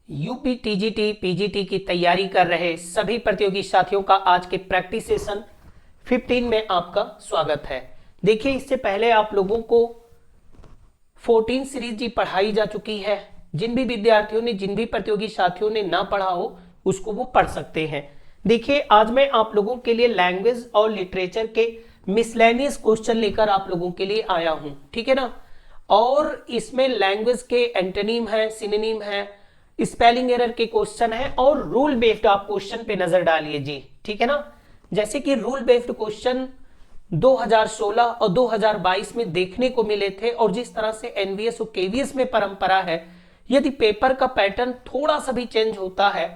UP TGT PGT की तैयारी कर रहे सभी प्रतियोगी साथियों का आज के प्रैक्टिस सेशन 15 में आपका स्वागत है। देखिए, इससे पहले आप लोगों को 14 सीरीज जी पढ़ाई जा चुकी है। जिन भी विद्यार्थियों ने, जिन भी प्रतियोगी साथियों ने ना पढ़ा हो उसको वो पढ़ सकते हैं। देखिए, आज मैं आप लोगों के लिए लैंग्वेज और लिटरेचर के मिसलेनियस क्वेश्चन लेकर आप लोगों के लिए आया हूं, ठीक है ना। और इसमें लैंग्वेज के एंटोनिम है, सिनोनिम है, स्पेलिंग एरर के क्वेश्चन है और रूल बेस्ड आप क्वेश्चन पे नजर डालिए जी, ठीक है ना। जैसे कि रूल बेस्ड क्वेश्चन 2016 और 2022 में देखने को मिले थे और जिस तरह से एनवीएस और केवीएस में परंपरा है, यदि पेपर का पैटर्न थोड़ा सा भी चेंज होता है,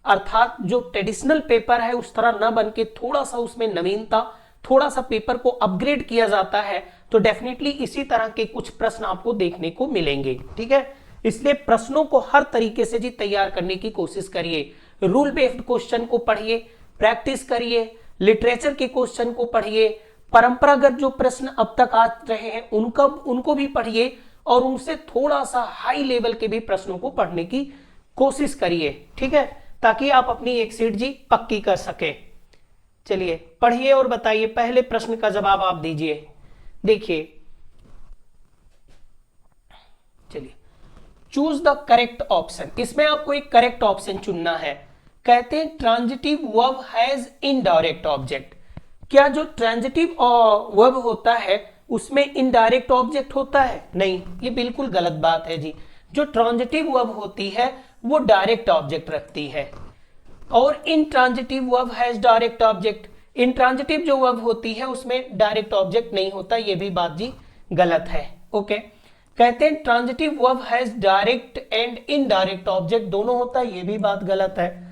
अर्थात जो ट्रेडिशनल पेपर है उस तरह न बन के थोड़ा सा उसमें नवीनता, थोड़ा सा पेपर को अपग्रेड किया जाता है, तो डेफिनेटली इसी तरह के कुछ प्रश्न आपको देखने को मिलेंगे, ठीक है। इसलिए प्रश्नों को हर तरीके से जी तैयार करने की कोशिश करिए। रूल बेस्ड क्वेश्चन को पढ़िए, प्रैक्टिस करिए, लिटरेचर के क्वेश्चन को पढ़िए, परंपरागत जो प्रश्न अब तक आ रहे हैं उनको भी पढ़िए और उनसे थोड़ा सा हाई लेवल के भी प्रश्नों को पढ़ने की कोशिश करिए, ठीक है, ताकि आप अपनी एक सीट जी पक्की कर सके। चलिए पढ़िए और बताइए, पहले प्रश्न का जवाब आप दीजिए। देखिए, चलिए, चूज द करेक्ट ऑप्शन। इसमें आपको एक करेक्ट ऑप्शन चुनना है। कहते हैं transitive verb has indirect object. क्या जो ट्रांजिटिव वर्ब होता है उसमें इनडायरेक्ट ऑब्जेक्ट होता है? नहीं, ये बिल्कुल गलत बात है जी। जो ट्रांजिटिव वर्ब होती है वो डायरेक्ट ऑब्जेक्ट रखती है और intransitive verb has direct object. Intransitive जो वर्ब होती है उसमें डायरेक्ट ऑब्जेक्ट नहीं होता, ये भी बात जी गलत है। ओके, कहते हैं transitive verb has direct and indirect object, दोनों होता है, ये भी बात गलत है।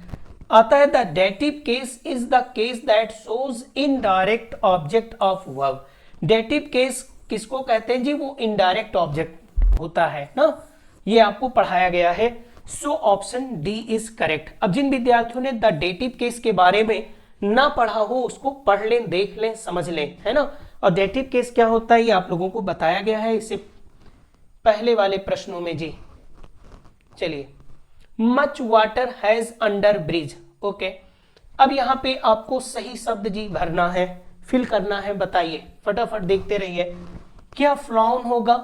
आता है the dative case is the case that shows indirect object of verb. Dative case किसको कहते हैं जी? वो इनडायरेक्ट ऑब्जेक्ट होता है ना, ये आपको पढ़ाया गया है। So option D is correct. अब जिन विद्यार्थियों ने द डेटिव केस के बारे में ना पढ़ा हो उसको पढ़ लें, देख लें, समझ लें, है ना। और डेटिव केस क्या होता है ये आप लोगों को बताया गया है इससे पहले वाले प्रश्नों में जी। चलिए, much water has under bridge. Okay, अब यहां पे आपको सही शब्द जी भरना है, फिल करना है। बताइए, फटाफट देखते रहिए। क्या फ्लॉन होगा,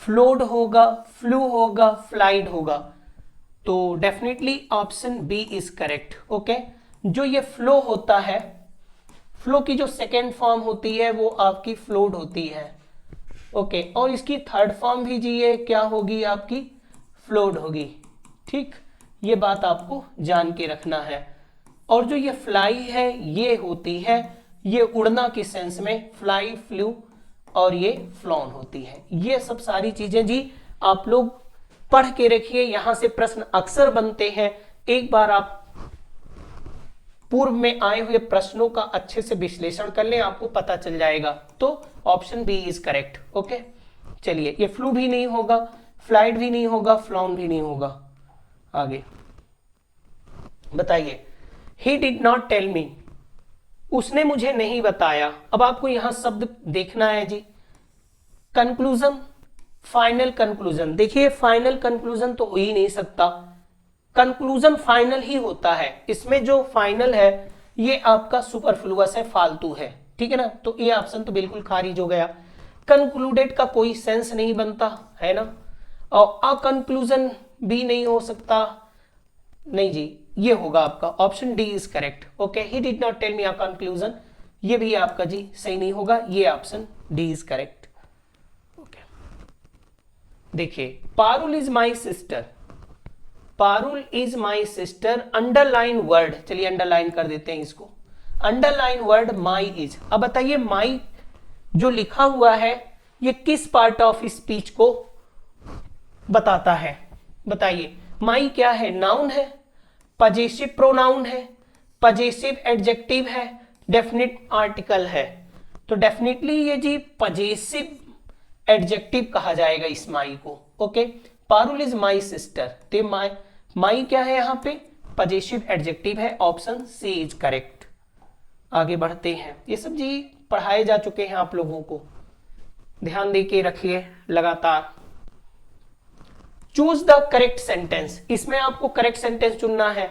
फ्लोड होगा, फ्लू होगा, फ्लाइड होगा? तो definitely option B is correct. Okay, जो ये फ्लो होता है, फ्लो की जो सेकेंड फॉर्म होती है वो आपकी फ्लोड होती है। ओके, और इसकी थर्ड फॉर्म भी जी ये क्या होगी? आपकी फ्लोड होगी, ठीक। ये बात आपको जान के रखना है। और जो ये फ्लाई है ये होती है, ये उड़ना के सेंस में फ्लाई, फ्लू, और ये फ्लॉन होती है। ये सब सारी चीजें जी आप लोग पढ़ के रखिए, यहां से प्रश्न अक्सर बनते हैं। एक बार आप पूर्व में आए हुए प्रश्नों का अच्छे से विश्लेषण कर लें, आपको पता चल जाएगा। तो option B is correct. Okay, चलिए, ये फ्लू भी नहीं होगा, फ्लाइट भी नहीं होगा, फ्लॉन भी नहीं होगा। आगे बताइए, he did not tell me, उसने मुझे नहीं बताया। अब आपको यहां शब्द देखना है जी। Conclusion, final conclusion. देखिए, फाइनल कंक्लूजन तो हो ही नहीं सकता, कंक्लूजन फाइनल ही होता है। इसमें जो फाइनल है ये आपका सुपरफ्लुअस है, फालतू है, ठीक है ना। तो ये ऑप्शन तो बिल्कुल खारिज हो गया। कंक्लूडेड का कोई सेंस नहीं बनता है ना, और अ कंक्लूजन भी नहीं हो सकता। नहीं जी, ये होगा आपका option D is correct. Okay, he did not tell me a conclusion, ये भी आपका जी सही नहीं होगा, ये option D is correct. Okay, देखिए, Parul is my sister, Parul is my sister, underline word. चलिए अंडरलाइन कर देते हैं इसको, अंडरलाइन वर्ड माई इज। अब बताइए, माई जो लिखा हुआ है ये किस पार्ट ऑफ स्पीच को बताता है? बताइए, माई क्या है? नाउन है, पजेसिव प्रोनाउन है, पजेसिव एडजेक्टिव है, डेफिनेट आर्टिकल है। तो डेफिनेटली ये जी पजेसिव एडजेक्टिव कहा जाएगा इस माई को। Okay, Parul is my sister, तो माई क्या है यहां पे? पजेसिव एडजेक्टिव है, ऑप्शन सी इज करेक्ट। आगे बढ़ते हैं, ये सब जी पढ़ाए जा चुके हैं आप लोगों को, ध्यान दे के रखिए लगातार। चूज द करेक्ट सेंटेंस, इसमें आपको करेक्ट सेंटेंस चुनना है,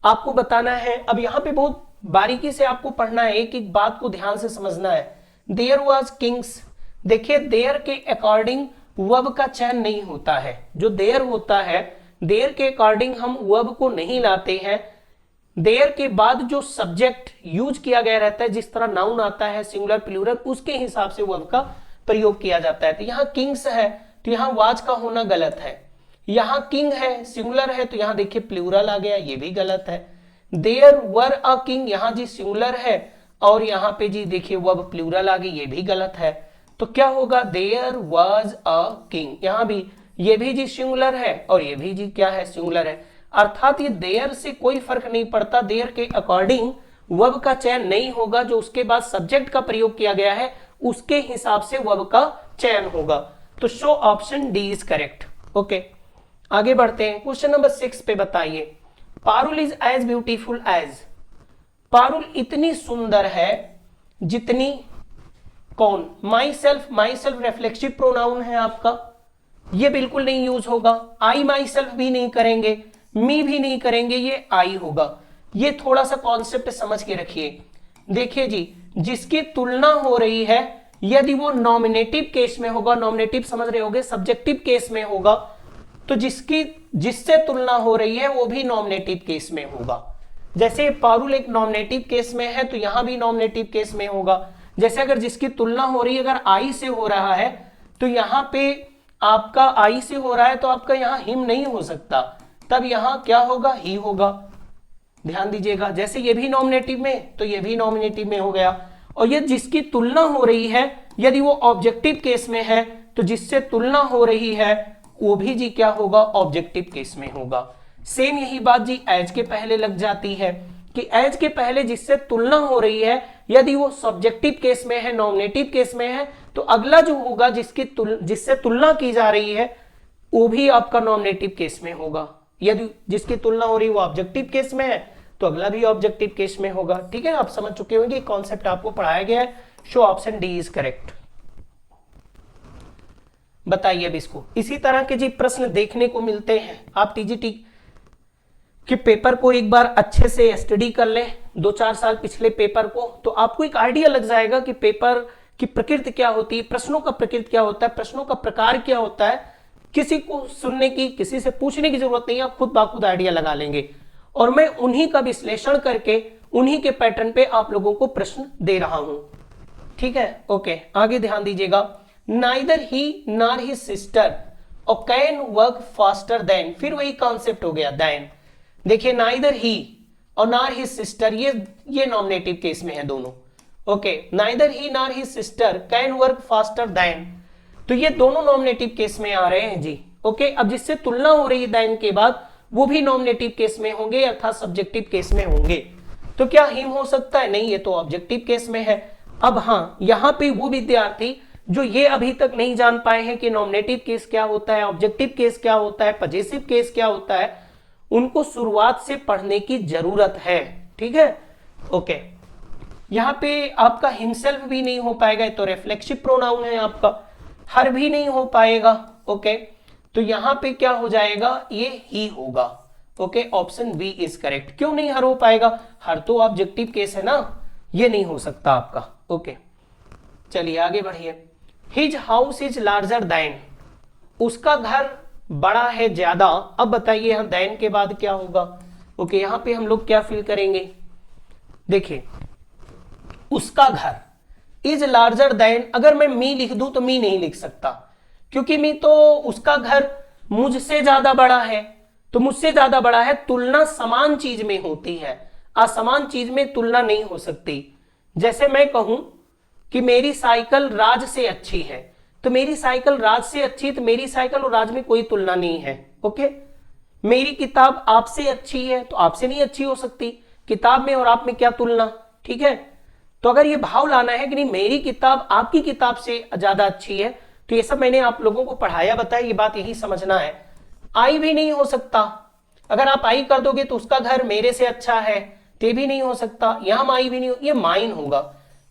आपको बताना है। अब यहां पे बहुत बारीकी से आपको पढ़ना है, एक एक बात को ध्यान से समझना है। देयर वॉज किंग्स, देखिए देयर के अकॉर्डिंग वर्ब का चयन नहीं होता है। जो देयर होता है, देयर के अकॉर्डिंग हम वर्ब को नहीं लाते हैं। देयर के बाद जो सब्जेक्ट यूज किया गया रहता है, जिस तरह नाउन आता है सिंगुलर प्लूरल, उसके हिसाब से वर्ब का प्रयोग किया जाता है। तो यहाँ किंग्स है तो यहाँ वाज का होना गलत है। यहाँ किंग है सिंगुलर है तो यहाँ देखिए प्लूरल आ गया, ये भी गलत है। देयर वर अ किंग, यहाँ जी सिंगुलर है और यहाँ पे जी देखिए वर्ब प्लूरल आ गई, ये भी गलत है। तो क्या होगा, देयर वाज अ किंग, यहाँ भी ये भी जी सिंगुलर है और ये भी जी क्या है, सिंगुलर है। अर्थात ये देयर से कोई फर्क नहीं पड़ता, देयर के अकॉर्डिंग वर्ब का चयन नहीं होगा। जो उसके बाद सब्जेक्ट का प्रयोग किया गया है उसके हिसाब से वर्ब का चयन होगा। तो so option D is correct. Okay, आगे बढ़ते हैं। क्वेश्चन नंबर 6 पे बताइए, Parul is as beautiful as, Parul इतनी सुंदर है जितनी, कौन, my self, my self reflexive pronoun है आपका, ये बिल्कुल नहीं यूज होगा। आई माई सेल्फ भी नहीं करेंगे, मी भी नहीं करेंगे, ये आई होगा। ये थोड़ा सा कॉन्सेप्ट समझ के रखिए। देखिए जी, जिसकी तुलना हो रही है, यदि वो नॉमिनेटिव केस में होगा, नॉमिनेटिव समझ रहे होगे, सब्जेक्टिव केस में होगा, तो जिससे तुलना हो रही है वो भी नॉमिनेटिव केस में होगा। जैसे पारुल एक नॉमिनेटिव केस में है तो यहां भी नॉमिनेटिव केस में होगा। जैसे अगर जिसकी तुलना हो रही है अगर आई से हो रहा है तो यहां पे आपका आई से हो रहा है तो आपका यहां हिम नहीं हो सकता, तब यहां क्या होगा, ही होगा। ध्यान दीजिएगा, जैसे ये भी नॉमिनेटिव में तो ये भी नॉमिनेटिव में हो गया। और ये जिसकी तुलना हो रही है, यदि वो ऑब्जेक्टिव केस में है तो जिससे तुलना हो रही है वो भी जी क्या होगा, ऑब्जेक्टिव केस में होगा। सेम यही बात जी एज के पहले लग जाती है कि एज के पहले जिससे तुलना हो रही है, यदि वो सब्जेक्टिव केस में है, नॉमिनेटिव केस में है, तो अगला जो होगा जिससे तुलना की जा रही है वो भी आपका नॉमिनेटिव केस में होगा। यदि जिसकी तुलना हो रही है वो ऑब्जेक्टिव केस में है तो अगला भी ऑब्जेक्टिव केस में होगा। ठीक है, आप समझ चुके होंगे, कॉन्सेप्ट आपको पढ़ाया गया है। Show option D is correct. बताइए अब इसको। इसी तरह के जी प्रश्न देखने को मिलते हैं। आप टीजीटी के पेपर को एक बार अच्छे से स्टडी कर लें, 2-4 साल पिछले पेपर को, तो आपको एक आइडिया लग जाएगा कि पेपर की प्रकृति क्या होती है, प्रश्नों का प्रकृति क्या होता है, प्रश्नों का प्रकार क्या होता है। किसी को सुनने की, किसी से पूछने की जरूरत नहीं है, आप खुद बाखुद आइडिया लगा लेंगे। और मैं उन्हीं का विश्लेषण करके उन्हीं के पैटर्न पे आप लोगों को प्रश्न दे रहा हूं। ठीक है, ओके, आगे ध्यान दीजिएगा। नाइदर ही नॉर हिज सिस्टर और कैन वर्क फास्टर देन, फिर वही कॉन्सेप्ट हो गया देन। देखिए नाइदर ही और नॉर हिज सिस्टर, ये नॉमिनेटिव केस में है दोनों। Okay, neither he nor his sister can work faster than, तो ये दोनों नॉमिनेटिव केस में आ रहे हैं जी। ओके, अब जिससे तुलना हो रही है देन के बाद वो भी नॉमिनेटिव केस में होंगे अर्थात सब्जेक्टिव केस में होंगे। तो क्या हिम हो सकता है, नहीं, ये तो ऑब्जेक्टिव केस में है। अब हाँ, यहां पे वो विद्यार्थी जो ये अभी तक नहीं जान पाए हैं कि नॉमिनेटिव केस क्या होता है, ऑब्जेक्टिव केस क्या होता है, पजेसिव केस क्या होता है, उनको शुरुआत से पढ़ने की जरूरत है। ठीक है, ओके, यहां पे आपका हिमसेल्फ भी नहीं हो पाएगा, तो रिफ्लेक्सिव प्रोनाउन है आपका, हर भी नहीं हो पाएगा। ओके, तो यहां पे क्या हो जाएगा, ये ही होगा। Okay, option B is correct. क्यों नहीं हर हो पाएगा, हर तो ऑब्जेक्टिव केस है ना, ये नहीं हो सकता आपका। ओके, चलिए आगे बढ़िए। His house is larger than, उसका घर बड़ा है ज्यादा। अब बताइए यहां दैन के बाद क्या होगा। ओके, यहां पे हम लोग क्या फिल करेंगे, देखिए उसका घर इज लार्जर दैन, अगर मैं मी लिख दूं तो मी नहीं लिख सकता, क्योंकि मी तो उसका घर मुझसे ज्यादा बड़ा है, तो मुझसे ज्यादा बड़ा है, तुलना समान चीज में होती है, असमान चीज में तुलना नहीं हो सकती। जैसे मैं कहूं कि मेरी साइकिल राज से अच्छी है, तो मेरी साइकिल राज से अच्छी, तो मेरी साइकिल और राज में कोई तुलना नहीं है। ओके, मेरी किताब आपसे अच्छी है तो आपसे नहीं अच्छी हो सकती, किताब में और आप में क्या तुलना। ठीक है, तो अगर ये भाव लाना है कि नहीं मेरी किताब आपकी किताब से ज्यादा अच्छी है, तो ये सब मैंने आप लोगों को पढ़ाया बताया, ये बात यही समझना है। आई भी नहीं हो सकता, अगर आप आई कर दोगे तो उसका घर मेरे से अच्छा है, ते भी नहीं हो सकता। यहां माई भी नहीं हो, ये माइन होगा।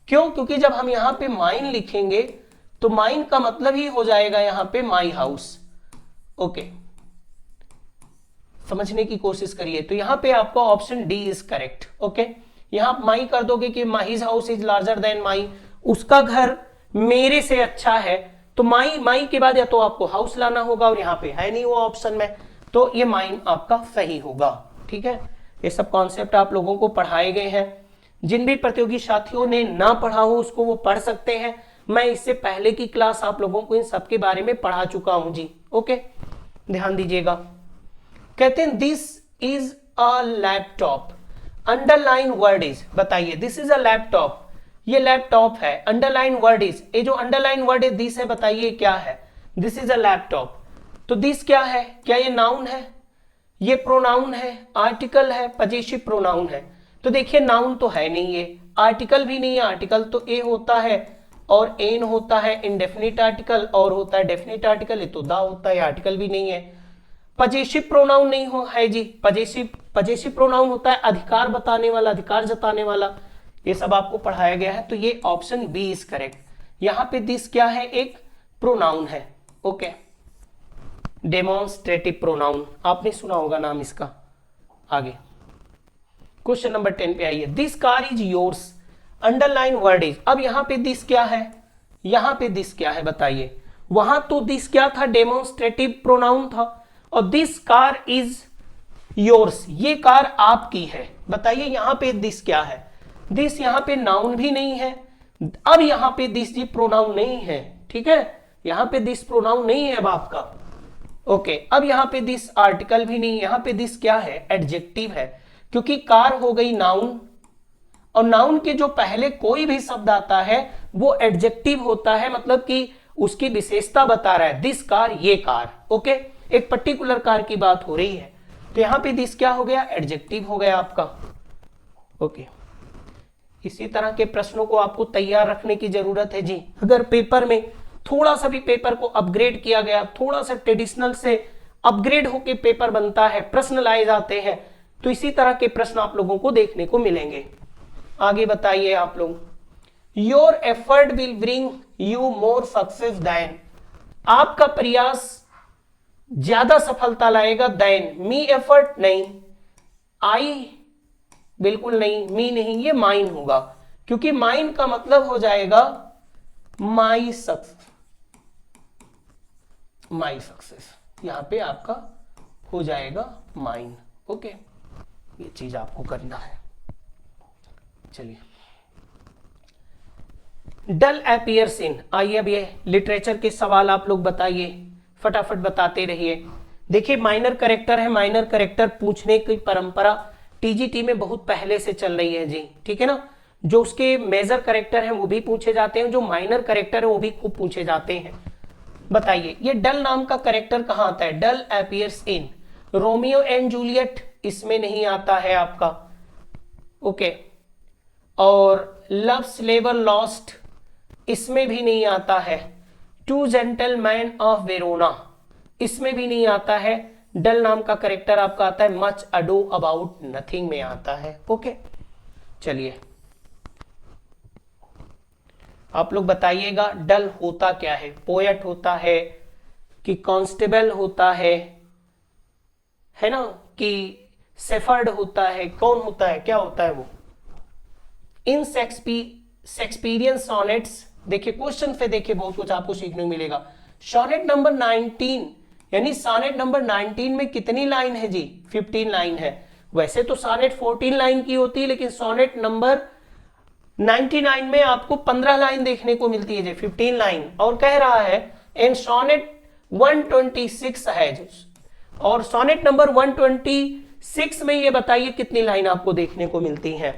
क्यों, क्योंकि जब हम यहां पे माइन लिखेंगे तो माइन का मतलब ही हो जाएगा यहां पे माई हाउस। ओके, समझने की कोशिश करिए। तो यहां पे आपका option D is correct. Okay, यहां आप माई कर दोगे कि माहीज हाउस इज लार्जर देन माई, उसका घर मेरे से अच्छा है, तो माई माई के बाद या तो आपको हाउस लाना होगा और यहां पे है नहीं वो ऑप्शन में, तो ये माइन आपका सही होगा। ठीक है, ये सब कॉन्सेप्ट आप लोगों को पढ़ाए गए हैं। जिन भी प्रतियोगी साथियों ने ना पढ़ा हो उसको वो पढ़ सकते हैं। मैं इससे पहले की क्लास आप लोगों को इन सब के बारे में पढ़ा चुका हूं जी। ओके, ध्यान दीजिएगा। कहते हैं this is a laptop, underline word is, बताइए दिस इज अ लैपटॉप, ये लैपटॉप है, अंडरलाइन वर्ड इज, ये जो अंडरलाइन वर्ड है दिस है, बताइए क्या है, दिस इज अ लैपटॉप। तो दिस क्या है, क्या ये नाउन है, ये प्रोनाउन है, आर्टिकल है, पजेसिव प्रोनाउन है। तो देखिए नाउन तो है नहीं, ये आर्टिकल भी नहीं है, आर्टिकल तो ए होता है और एन होता है इंडेफिनिट आर्टिकल, और होता है डेफिनिट आर्टिकल, ये तो दा होता है, आर्टिकल भी नहीं है। पजेसिव प्रोनाउन नहीं हो है जी, पजेसिव प्रोनाउन होता है अधिकार बताने वाला, अधिकार जताने वाला, ये सब आपको पढ़ाया गया है। तो ये ऑप्शन बी इज करेक्ट। यहां पे दिस क्या है, एक प्रोनाउन है। ओके, डेमोन्स्ट्रेटिव प्रोनाउन, आपने सुना होगा नाम इसका। आगे क्वेश्चन नंबर 10 पे आइए। This car is yours, underline word is. अब यहां पे दिस क्या है, यहां पे दिस क्या है, बताइए। वहां तो दिस क्या था, डेमोन्स्ट्रेटिव प्रोनाउन था, और दिस कार इज योर्स, ये कार आपकी है। बताइए यहां पे दिस क्या है, दिस यहां पे नाउन भी नहीं है। अब यहां पे दिस जी प्रोनाउन नहीं है, ठीक है, यहां पे दिस प्रोनाउन नहीं है अब आपका। ओके, अब यहां पे दिस आर्टिकल भी नहीं, यहां पे दिस क्या है, एडजेक्टिव है, क्योंकि कार हो गई नाउन, और नाउन के जो पहले कोई भी शब्द आता है वो एडजेक्टिव होता है, मतलब कि उसकी विशेषता बता रहा है। दिस कार, ये कार। ओके, एक पर्टिकुलर कार की बात हो रही है, तो यहां पे दिस क्या हो गया, एडजेक्टिव हो गया आपका। ओके, इसी तरह के प्रश्नों को आपको तैयार रखने की जरूरत है जी। अगर पेपर में थोड़ा सा भी पेपर को अपग्रेड किया गया, थोड़ा सा ट्रेडिशनल से अपग्रेड होके पेपर बनता है, प्रश्न लाए जाते हैं, तो इसी तरह के प्रश्न आप लोगों को देखने को मिलेंगे। आगे बताइए आप लोग। Your effort will bring you more success then, आपका प्रयास ज्यादा सफलता लाएगा, देन, मी एफर्ट नहीं, आई बिल्कुल नहीं, मी नहीं, ये माइन होगा, क्योंकि माइन का मतलब हो जाएगा माई सक्सेस, माई सक्सेस, यहां पे आपका हो जाएगा माइन। ओके, ये चीज आपको करना है। चलिए, डल अपीयर्स इन, आइए अब ये लिटरेचर के सवाल आप लोग बताइए, फटाफट बताते रहिए। देखिए माइनर करेक्टर है, माइनर करेक्टर पूछने की परंपरा टीजीटी में बहुत पहले से चल रही है जी, ठीक है ना। जो उसके मेजर करेक्टर हैं वो भी पूछे जाते हैं, जो माइनर करेक्टर है वो भी खूब पूछे जाते हैं। बताइए ये डल नाम का करेक्टर कहां आता है, Dull appears in Romeo and Juliet, इसमें नहीं आता है आपका। ओके, और लव्स लेवर लॉस्ट, इसमें भी नहीं आता है। टू जेंटलमैन ऑफ वेरोना, इसमें भी नहीं आता है। डल नाम का करेक्टर आपका आता है मच अडो अबाउट नथिंग में आता है। ओके, चलिए आप लोग बताइएगा डल होता क्या है, पोएट होता है कि कांस्टेबल होता है ना, कि सेफर्ड होता है, कौन होता है, क्या होता है वो। इन शेक्सपियरियन सॉनेट्स, देखिए क्वेश्चन पे देखिए बहुत कुछ आपको सीखने को मिलेगा। सॉनेट नंबर 19 यानी सॉनेट नंबर 19 में कितनी लाइन है जी, 15 लाइन है। वैसे तो सॉनेट 14 लाइन की होती है, लेकिन सॉनेट नंबर 99 में आपको 15 लाइन देखने को मिलती है जी, 15 लाइन। और कह रहा है एंड सॉनेट 126 है जी, और सॉनेट नंबर 126 में ये बताइए कितनी लाइन आपको देखने को मिलती है।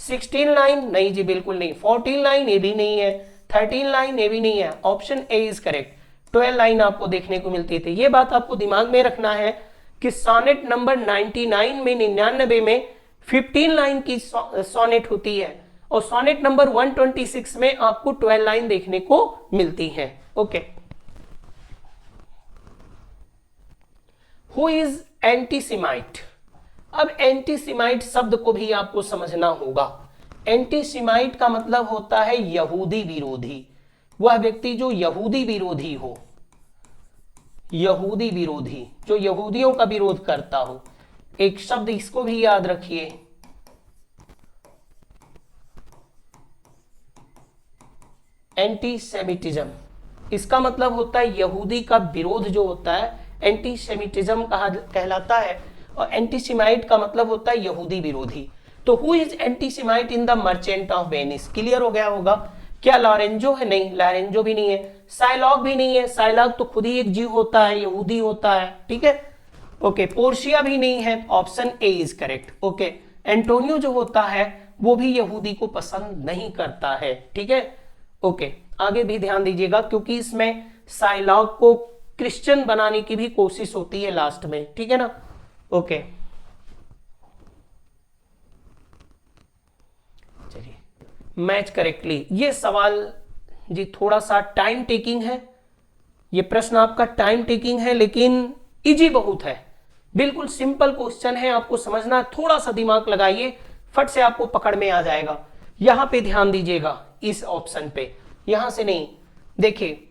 16 लाइन नहीं जी, बिल्कुल नहीं। 14 लाइन ये भी नहीं है, 13 लाइन ये भी नहीं है। Option A is correct, 12 line आपको देखने को मिलती थी। ये बात आपको दिमाग में रखना है कि सॉनेट नंबर 99 में 99 में 15 लाइन की सॉनेट होती है, और सॉनेट नंबर 126 में आपको 12 लाइन देखने को मिलती है। Okay, who is antisemite. अब एंटीसिमाइट शब्द को भी आपको समझना होगा। एंटीसिमाइट का मतलब होता है यहूदी विरोधी, वह व्यक्ति जो यहूदी विरोधी हो। यहूदी विरोधी, जो यहूदियों का विरोध करता हो। एक शब्द इसको भी याद रखिए, एंटीसेमिटिज्म। इसका मतलब होता है यहूदी का विरोध जो होता है एंटीसेमिटिज्म कहलाता है, और एंटीसेमाइट का मतलब होता है यहूदी विरोधी। तो who is antisemite in the Merchant of Venice? Clear हो गया होगा। क्या लॉरेंजो है? नहीं, लॉरेंजो भी नहीं है। साइलॉग भी नहीं है, साइलॉग तो खुद ही एक जीव होता है, यहूदी होता है, ठीक है। ओके, पोर्शिया भी नहीं है, option A is correct. Okay, Antonio जो होता है वो भी यहूदी को पसंद नहीं करता है, ठीक है। ओके, आगे भी ध्यान दीजिएगा क्योंकि इसमें साइलॉग को क्रिश्चियन बनाने की भी कोशिश होती है लास्ट में, ठीक है ना। ओके, चलिए, मैच करेक्टली। ये सवाल जी थोड़ा सा टाइम टेकिंग है, ये प्रश्न आपका टाइम टेकिंग है, लेकिन इजी बहुत है, बिल्कुल सिंपल क्वेश्चन है। आपको समझना है, थोड़ा सा दिमाग लगाइए, फट से आपको पकड़ में आ जाएगा। यहां पे ध्यान दीजिएगा, इस ऑप्शन पे, यहां से नहीं। देखिए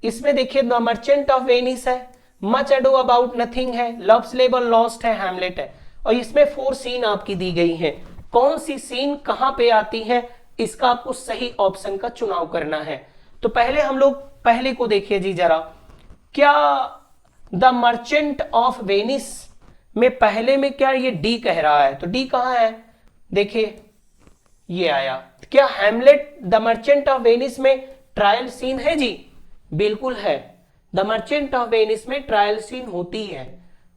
इसमें, देखिए द मर्चेंट ऑफ वेनिस है, मच एडो अबाउट नथिंग है, लव्स लेबर लॉस्ट है, हैमलेट है, और इसमें 4 सीन आपकी दी गई है। कौन सी सीन कहां पे आती है, इसका आपको सही ऑप्शन का चुनाव करना है। तो पहले हम लोग पहले को देखिए जी जरा, क्या द मर्चेंट ऑफ वेनिस में पहले में क्या ये डी कह रहा है, तो डी कहां है? देखिए ये आया। क्या Hamlet the Merchant of Venice में ट्रायल सीन है जी? बिल्कुल है, द मर्चेंट ऑफ वेनिस में ट्रायल सीन होती है।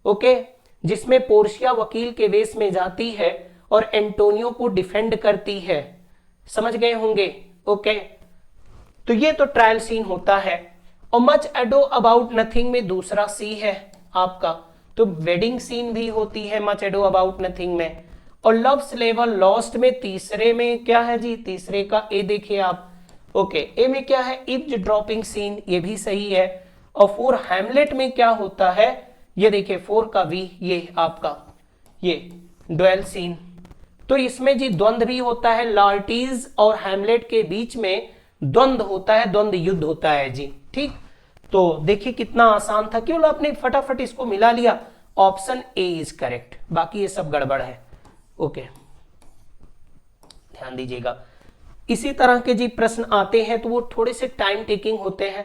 ओके, जिसमें पोर्शिया वकील के वेश में जाती है और एंटोनियो को डिफेंड करती है, समझ गए होंगे। ओके, तो ये तो ट्रायल सीन होता है। और मच एडो अबाउट नथिंग में दूसरा सी है आपका, तो वेडिंग सीन भी होती है मच एडो अबाउट नथिंग में। और लव्स लेबर लॉस्ट में तीसरे में क्या है जी? तीसरे का ए देखिए आप। ओके, ए में क्या है? इव्ज ड्रॉपिंग सीन, ये भी सही है। और 4 हैमलेट में क्या होता है? ये देखिए 4 का वी, ये आपका ये ड्वेल सीन। तो इसमें जी द्वंद्व भी होता है, लार्टीज और हैमलेट के बीच में द्वंद्व होता है, द्वंद्व युद्ध होता है जी, ठीक। तो देखिए कितना आसान था, क्यों आपने फटाफट इसको मिला लिया। ऑप्शन ए इज करेक्ट, बाकी ये सब गड़बड़ है। ओके, ध्यान दीजिएगा। इसी तरह के जी प्रश्न आते हैं तो वो थोड़े से टाइम टेकिंग होते हैं।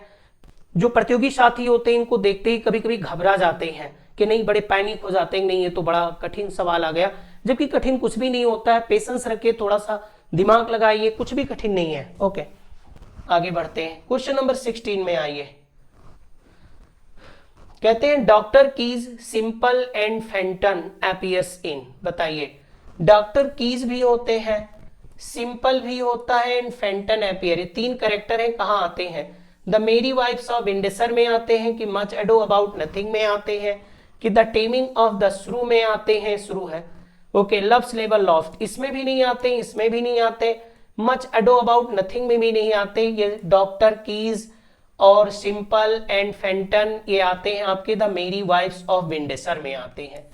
जो प्रतियोगी साथी होते हैं इनको देखते ही कभी कभी घबरा जाते हैं कि नहीं, बड़े पैनिक हो जाते हैं, नहीं ये तो बड़ा कठिन सवाल आ गया, जबकि कठिन कुछ भी नहीं होता है। पेशेंस रखिए, थोड़ा सा दिमाग लगाइए, कुछ भी कठिन नहीं है। ओके, आगे बढ़ते हैं। क्वेश्चन नंबर 16 में आइए। कहते हैं doctor keys, simple and Fenton appears इन। बताइए, डॉक्टर कीज भी होते हैं, सिंपल भी होता है, एंड फेंटन अपीयर, ये 3 कैरेक्टर हैं, कहां आते हैं? The Merry Wives of Windsor में आते हैं, कि मच एडो अबाउट नथिंग में आते हैं, कि द टेमिंग ऑफ द श्रू में आते हैं, श्रू है। ओके, लव्स लेबर लॉस्ट इसमें भी नहीं आते, इसमें भी नहीं आते, मच एडो अबाउट नथिंग में भी नहीं आते। ये डॉक्टर कीज और सिंपल एंड फेंटन ये आते हैं आपके the Merry Wives of Windsor में आते हैं।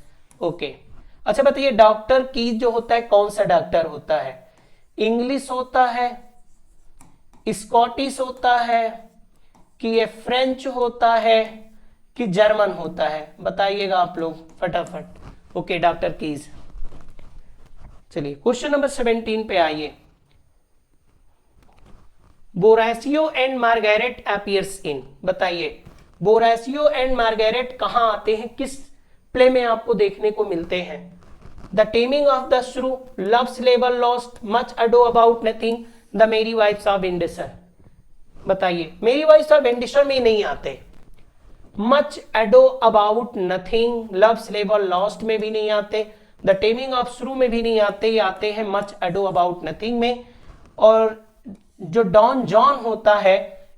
ओके, अच्छा बताइए, डॉक्टर कीज जो होता है कौन सा डॉक्टर होता है? इंग्लिश होता है, स्कॉटिश होता है, कि ये फ्रेंच होता है, कि जर्मन होता है? बताइएगा आप लोग फटाफट। Okay, doctor keys. चलिए क्वेश्चन नंबर 17 पे आइए। बोरासियो एंड मार्गरेट अपीयर्स इन। बताइए, बोरासियो एंड मार्गरेट कहां आते हैं, किस प्ले में आपको देखने को मिलते हैं? The Taming of the Shrew, Love's Labour's Lost, Much Ado About Nothing, the Merry Wives of Windsor. बताइए, मेरी वाइफ्स ऑफ विंडसर में नहीं आते, Much ado about Nothing, Love's Labour's Lost में भी नहीं आते, द टेमिंग ऑफ श्रू में भी नहीं आते, ये आते हैं मच एडो अबाउट नथिंग में। और जो डॉन जॉन होता है,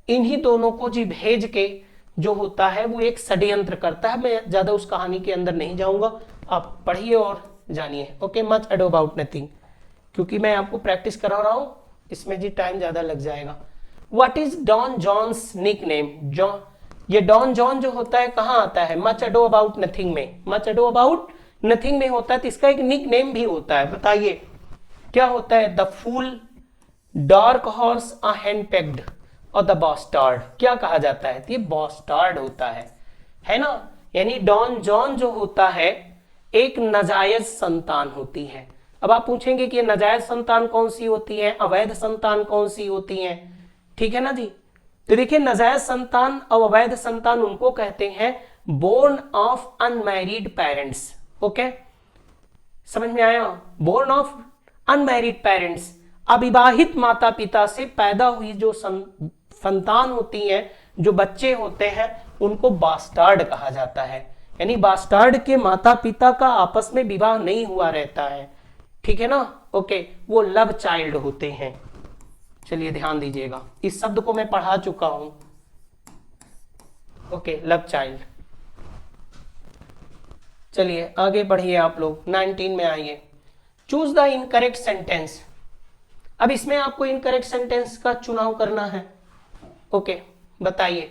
इन्हीं दोनों को जी भेज के जो होता है वो एक षड्यंत्र करता है। मैं ज्यादा उस कहानी के अंदर नहीं जाऊंगा, आप पढ़िए और जानिए। Okay, much ado about nothing, क्योंकि मैं आपको प्रैक्टिस करा रहा हूं, इसमें जी टाइम ज्यादा लग जाएगा। What is Don John's nickname? John, ये डॉन जॉन जो होता है कहां आता है? मच एडो अबाउट नथिंग में। मच एडो अबाउट नथिंग में होता है, तो इसका एक निक नेम भी होता है। बताइए क्या होता है? The fool, dark horse, henpecked और द बॉस्टार्ड। क्या कहा जाता है? तो ये बॉस्टार्ड होता है। है ना, यानी डॉन जॉन जो होता है एक नाजायज संतान होती है। अब आप पूछेंगे कि नाजायज संतान कौन सी होती है, अवैध संतान कौन सी होती है, ठीक है ना जी। तो देखिए नाजायज संतान और अवैध संतान उनको कहते हैं born of unmarried parents. Okay, समझ में आया, बोर्न ऑफ अनमैरिड पेरेंट्स, अविवाहित माता पिता से पैदा हुई जो संतान होती है, जो बच्चे होते हैं, उनको बास्टार्ड कहा जाता है। यानी बास्टार्ड के माता पिता का आपस में विवाह नहीं हुआ रहता है, ठीक है ना। ओके, वो लव चाइल्ड होते हैं। चलिए ध्यान दीजिएगा, इस शब्द को मैं पढ़ा चुका हूं। Okay, love child. चलिए आगे बढ़िए आप लोग, 19 में आइए। Choose the incorrect sentence. अब इसमें आपको इनकरेक्ट सेंटेंस का चुनाव करना है। ओके, बताइए,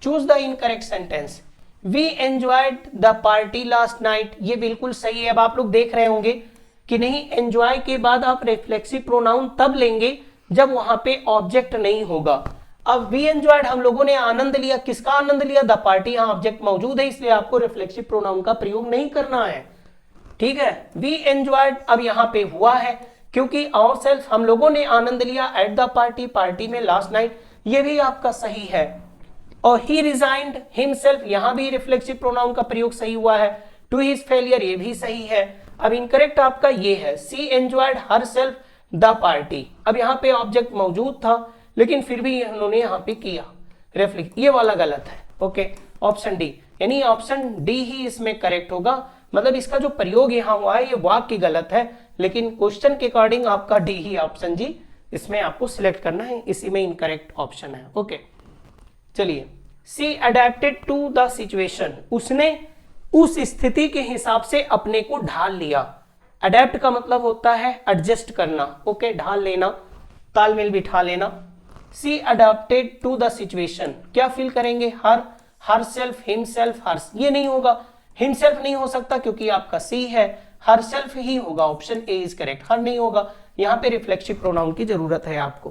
choose the incorrect sentence. We enjoyed the party last night, ये बिल्कुल सही है। अब आप लोग देख रहे होंगे कि नहीं, एंजॉय के बाद आप रिफ्लेक्सिव प्रोनाउन तब लेंगे जब वहां पे ऑब्जेक्ट नहीं होगा। अब वी एंजॉयड, हम लोगों ने आनंद लिया, किसका आनंद लिया, द पार्टी, यहां ऑब्जेक्ट मौजूद है, इसलिए आपको रिफ्लेक्सिव प्रोनाउन का प्रयोग नहीं करना है, ठीक है। वी एंजॉयड अब यहां पे हुआ है क्योंकि आवरसेल्फ, हम लोगों ने आनंद लिया एट द पार्टी, पार्टी में, लास्ट नाइट, ये भी आपका सही है। और ही रिजाइंड हिमसेल्फ, यहां भी रिफ्लेक्सिव प्रोनाउन का प्रयोग सही हुआ है। टू हिज फेलियर, ये भी सही है। अब इनकरेक्ट आपका ये है, सी एंजॉयड हरसेल्फ द पार्टी। अब यहां पे ऑब्जेक्ट मौजूद था लेकिन फिर भी उन्होंने यहां पे किया रिफ्लेक्ट, ये वाला गलत है। ओके, ऑप्शन डी, यानी ऑप्शन डी ही इसमें करेक्ट होगा। मतलब इसका जो प्रयोग यहां हुआ है ये वाक्य गलत है, लेकिन क्वेश्चन के अकॉर्डिंग आपका डी ही ऑप्शन जी इसमें आपको सिलेक्ट करना है, इसी में इनकरेक्ट ऑप्शन है। ओके, चलिए, सी अडेप्टेड टू द सिचुएशन, उसने उस स्थिति के हिसाब से अपने को ढाल लिया। अडेप्ट का मतलब होता है एडजस्ट करना। ओके, ढाल लेना, तालमेल बिठा लेना। She adapted to the situation, क्या फील करेंगे, herself, himself, hers, ये नहीं होगा, हिम सेल्फ नहीं हो सकता क्योंकि आपका सी है, हर सेल्फ ही होगा, ऑप्शन ए इज करेक्ट, हर नहीं होगा, यहां पे रिफ्लेक्सिव प्रोनाउन की जरूरत है आपको।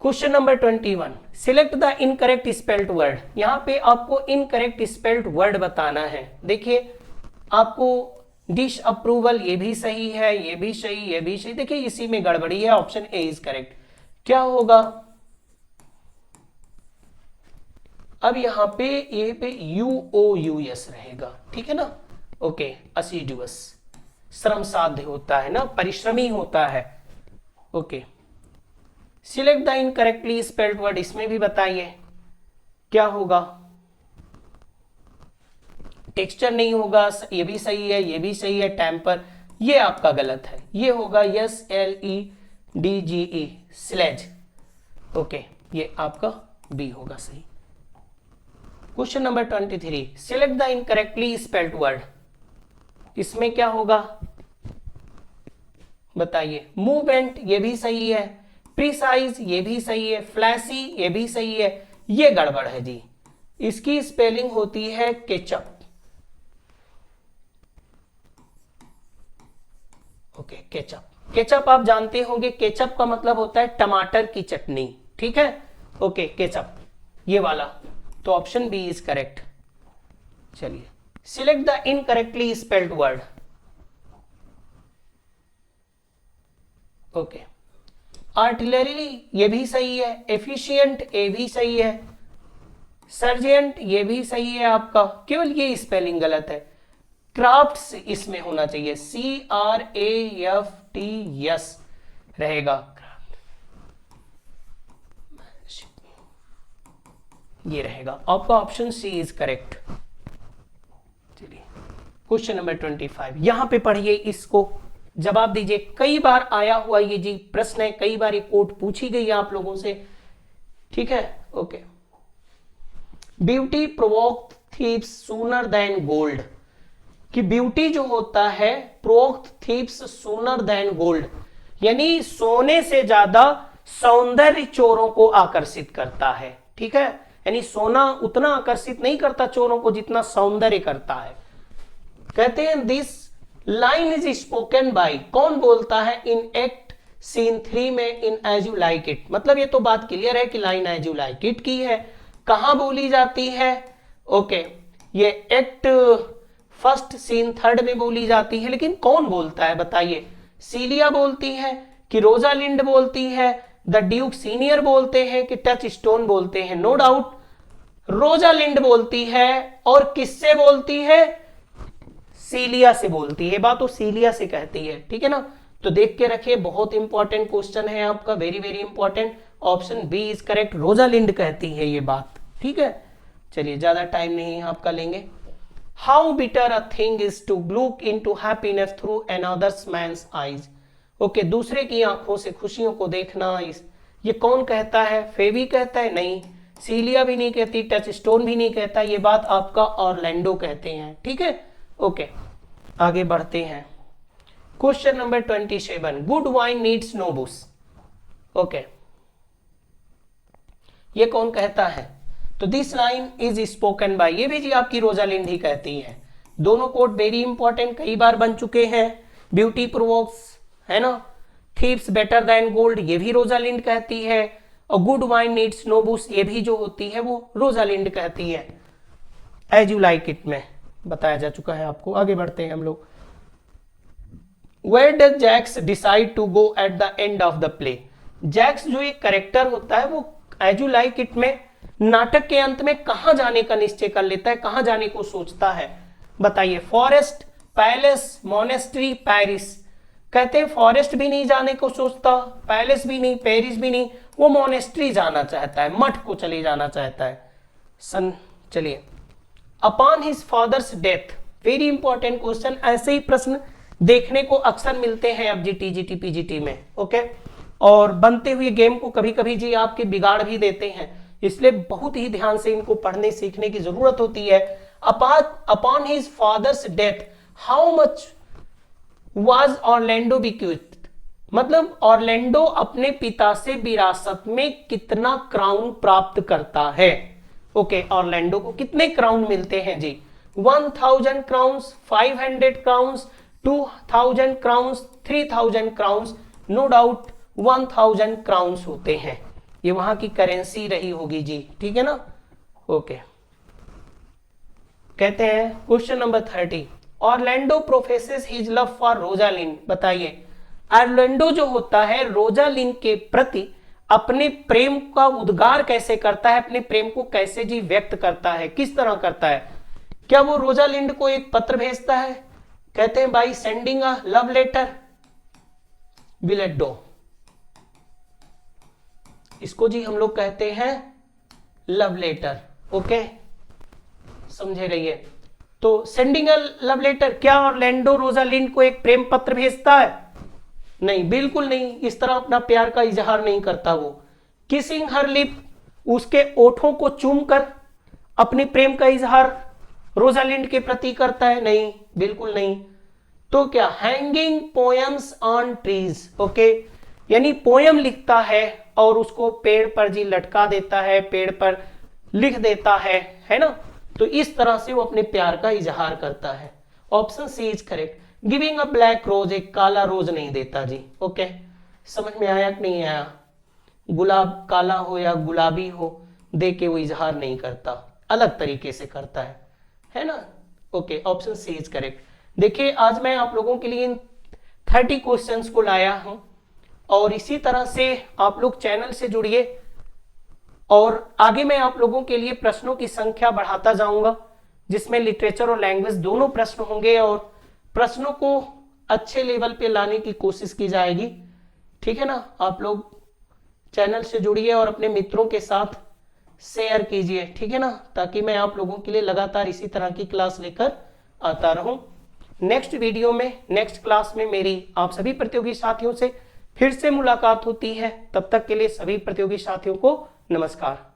Question number 21, select the incorrect spelled word. यहां पे आपको इनकरेक्ट स्पेल्ड वर्ड बताना है। देखिए आपको डिश अप्रूवल, ये भी सही है, ये भी सही, ये भी सही, देखिए इसी में गड़बड़ी है, ऑप्शन ए इज करेक्ट। क्या होगा, अब यहां पे ये पे UOUS रहेगा, ठीक है ना। ओके, असिडुअस, श्रम साध्य होता है ना, परिश्रमी होता है। Okay, select the incorrectly spelled word, इसमें भी बताइए क्या होगा। टेक्सचर नहीं होगा, ये भी सही है, ये भी सही है, टेम्पर, ये आपका गलत है, ये होगा SLEDGE, स्लेज। ओके, ये आपका बी होगा सही। Question number 23, select the incorrectly spelled word, इसमें क्या होगा बताइए। मूवमेंट, ये भी सही है, प्रिसाइज, ये भी सही है, फ्लैशी, ये भी सही है, ये गड़बड़ है जी, इसकी स्पेलिंग होती है केचप। ओके, केचप, केचप आप जानते होंगे, केचप का मतलब होता है टमाटर की चटनी, ठीक है। ओके, केचप, ये वाला, तो ऑप्शन बी इज करेक्ट। चलिए, select the incorrectly spelled word. Okay, artillery, ये भी सही है, एफिशिएंट, ये भी सही है, सर्जेंट, ये भी सही है आपका, केवल ये स्पेलिंग गलत है। क्राफ्ट्स इसमें होना चाहिए, CRAFTS रहेगा, ये रहेगा आपका, ऑप्शन सी इज करेक्ट। चलिए, क्वेश्चन नंबर 25, यहां पे पढ़िए, इसको जवाब दीजिए। कई बार आया हुआ ये जी प्रश्न है, कई बार ये कोट पूछी गई है आप लोगों से, ठीक है। Okay, beauty provoked thieves sooner than gold, कि ब्यूटी जो होता है provoked thieves sooner than gold, यानी सोने से ज्यादा सौंदर्य चोरों को आकर्षित करता है, ठीक है। यानी सोना उतना आकर्षित नहीं करता चोरों को जितना सौंदर्य करता है। कहते हैं this line is spoken by, कौन बोलता है, इन एक्ट सीन 3 में in as you like it. मतलब ये तो बात क्लियर है कि line as you like it की है। कहां बोली जाती है, ओके, ये एक्ट फर्स्ट सीन थर्ड में बोली जाती है, लेकिन कौन बोलता है बताइए? सीलिया बोलती है कि रोजालिंड बोलती है, द ड्यूक सीनियर बोलते हैं कि टच स्टोन बोलते हैं? नो डाउट रोजालिंड बोलती है। और किससे बोलती है? सीलिया से बोलती है। बात तो सीलिया से कहती है, ठीक है ना? तो देख के रखिए, बहुत इंपॉर्टेंट क्वेश्चन है आपका, very very important. Option B is correct, Rosalind कहती है ये बात, ठीक है? चलिए ज्यादा टाइम नहीं आपका लेंगे। How bitter a thing is to look into happiness through another's man's eyes. Okay, दूसरे की आंखों से खुशियों को देखना, ये कौन कहता है? फेवी कहता है? नहीं, सीलिया भी नहीं कहती, टच स्टोन भी नहीं कहता, ये बात आपका ऑरलैंडो कहते हैं, ठीक है? ओके, आगे बढ़ते हैं। Question number 27, good wine needs no bush. Okay, ये कौन कहता है? तो this line is spoken by, ये भी जी आपकी रोजालिंड ही कहती है। दोनों कोट वेरी इंपॉर्टेंट, कई बार बन चुके हैं। ब्यूटी प्रोवोक्स, है ना? थीप्स बेटर देन गोल्ड, ये भी रोजालिंड कहती है। और good wine needs no bush, ये भी जो होती है वो रोजालिंड कहती है। एज यू लाइक इट में बताया जा चुका है आपको। आगे बढ़ते हैं हम लोग। Where does Jax decide to go at the end of the play? Jaques जो एक कैरेक्टर होता है वो एज यू लाइक इट में नाटक के अंत में कहां जाने का निश्चय कर लेता है, कहां जाने को सोचता है? बताइए। Forest, palace, monastery, Paris. कहते हैं फॉरेस्ट भी नहीं जाने को सोचता, पैलेस भी नहीं, पेरिस भी नहीं, वो मोनेस्ट्री जाना चाहता है, मठ को चले जाना चाहता है। चलिए, upon his father's death, very important question. ऐसे ही प्रश्न देखने को अक्सर मिलते हैं अब जीटी पीजीटी में, ओके? और बनते हुए गेम को कभी कभी जी आपके बिगाड़ भी देते हैं, इसलिए बहुत ही ध्यान से इनको पढ़ने सीखने की जरूरत होती है। Upon his father's death how much was Orlando bequeathed, मतलब ऑरलैंडो अपने पिता से विरासत में कितना क्राउन प्राप्त करता है? ओके, ऑरलैंडो को कितने क्राउन मिलते हैं जी? 1000 crowns, 500 crowns, 2000 crowns, 3000 crowns. No doubt 1000 crowns होते हैं, ये वहां की करेंसी रही होगी जी, ठीक है ना? ओके, कहते हैं question number 30, Orlando प्रोफेसेस his love for Rosalind. बताइए, ऑरलैंडो जो होता है रोजालिंड के प्रति अपने प्रेम का उद्गार कैसे करता है, अपने प्रेम को कैसे जी व्यक्त करता है, किस तरह करता है? क्या वो रोजालिंड को एक पत्र भेजता है? कहते हैं by sending a love letter, बिलेटो, इसको जी हम लोग कहते हैं लव लेटर, ओके? समझे रहिए। तो सेंडिंग अ लव लेटर, क्या ऑरलैंडो रोजालिंड को एक प्रेम पत्र भेजता है? नहीं, बिल्कुल नहीं, इस तरह अपना प्यार का इजहार नहीं करता वो। किसिंग हर लिप, उसके ओठों को चूमकर अपने प्रेम का इजहार रोजालिंड के प्रति करता है? नहीं, बिल्कुल नहीं। तो क्या hanging poems on trees, okay? यानी पोएम लिखता है और उसको पेड़ पर जी लटका देता है, पेड़ पर लिख देता है ना? तो इस तरह से वो अपने प्यार का इजहार करता है। Option C is correct. Giving a black rose, एक काला रोज नहीं देता जी, ओके? समझ में आया कि नहीं आया? गुलाब काला हो या गुलाबी हो, दे के वो इजहार नहीं करता, अलग तरीके से करता है ना? Okay, option C is correct. देखिए, आज मैं आप लोगों के लिए इन 30 क्वेश्चंस को लाया हूं, और इसी तरह से आप लोग चैनल से जुड़िए, और आगे मैं आप लोगों के लिए प्रश्नों की संख्या बढ़ाता जाऊंगा, जिसमें लिटरेचर और लैंग्वेज दोनों प्रश्न होंगे, और प्रश्नों को अच्छे लेवल पे लाने की कोशिश की जाएगी, ठीक है ना? आप लोग चैनल से जुड़िए और अपने मित्रों के साथ शेयर कीजिए, ठीक है ना? ताकि मैं आप लोगों के लिए लगातार इसी तरह की क्लास लेकर आता रहूं। नेक्स्ट वीडियो में, नेक्स्ट क्लास में मेरी आप सभी प्रतियोगी साथियों से फिर से मुलाकात होती है। तब तक के लिए सभी प्रतियोगी साथियों को नमस्कार।